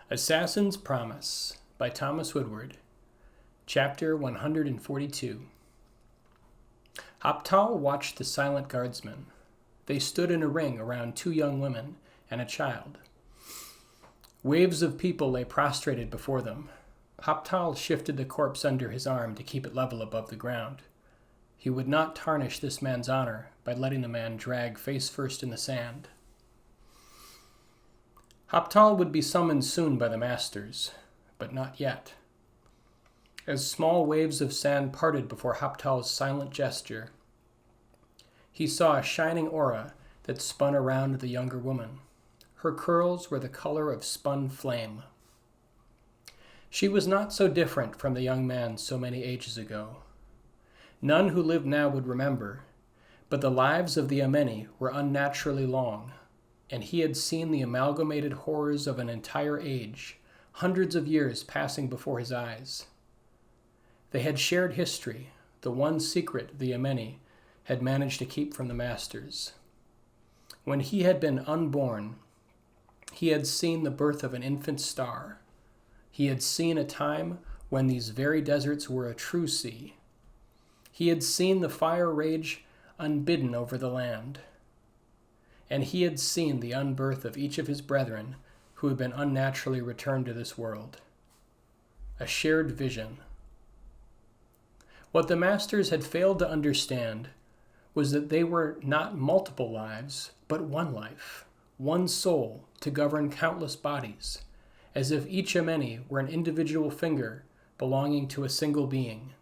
Assassin's Promise by Thomas Woodward. Chapter 142. Hoptal watched the silent guardsmen. They stood in a ring around two young women and a child. Waves of people lay prostrated before them. Hoptal shifted the corpse under his arm to keep it level above the ground. He would not tarnish this man's honor by letting the man drag face first in the sand. Hoptal would be summoned soon by the masters, but not yet. As small waves of sand parted before Hoptal's silent gesture, he saw a shining aura that spun around the younger woman. Her curls were the color of spun flame. She was not so different from the young man so many ages ago. None who lived now would remember, but the lives of the Ameni were unnaturally long, and he had seen the amalgamated horrors of an entire age, hundreds of years passing before his eyes. They had shared history, the one secret the Ameni had managed to keep from the masters. When he had been unborn, he had seen the birth of an infant star. He had seen a time when these very deserts were a true sea. He had seen the fire rage unbidden over the land. And he had seen the unbirth of each of his brethren who had been unnaturally returned to this world. A shared vision. What the masters had failed to understand was that they were not multiple lives, but one life, one soul to govern countless bodies, as if each Ameni were an individual finger belonging to a single being.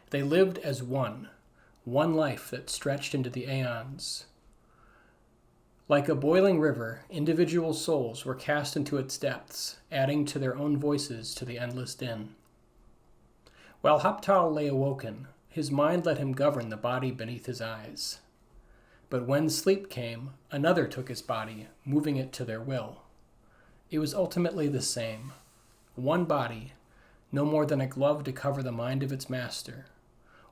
They lived as one life that stretched into the aeons. Like a boiling river, individual souls were cast into its depths, adding to their own voices to the endless din. While Hoptal lay awoken, his mind let him govern the body beneath his eyes. But when sleep came, another took his body, moving it to their will. It was ultimately the same. One body, no more than a glove to cover the mind of its master.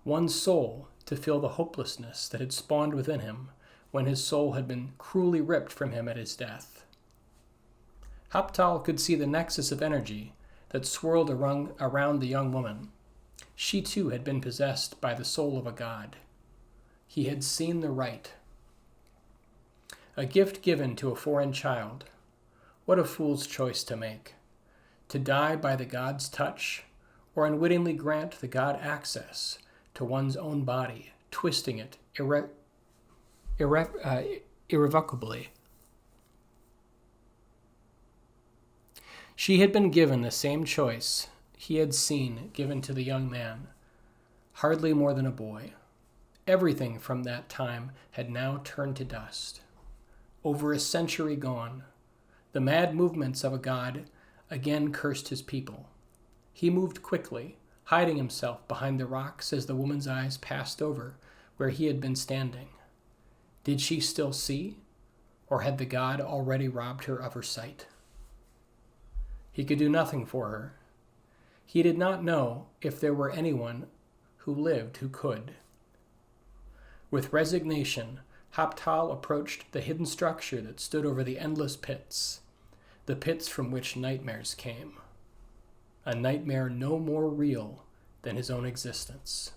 One soul to feel the hopelessness that had spawned within him when his soul had been cruelly ripped from him at his death. Hoptal could see the nexus of energy that swirled around the young woman. She too had been possessed by the soul of a god. He had seen the right. A gift given to a foreign child. What a fool's choice to make. To die by the god's touch, or unwittingly grant the god access to one's own body, twisting it irrevocably. She had been given the same choice he had seen given to the young man, hardly more than a boy. Everything from that time had now turned to dust. Over a century gone, the mad movements of a god again cursed his people. He moved quickly, hiding himself behind the rocks as the woman's eyes passed over where he had been standing. Did she still see, or had the god already robbed her of her sight? He could do nothing for her. He did not know if there were anyone who lived who could. With resignation, Hoptal approached the hidden structure that stood over the endless pits, the pits from which nightmares came. A nightmare no more real than his own existence.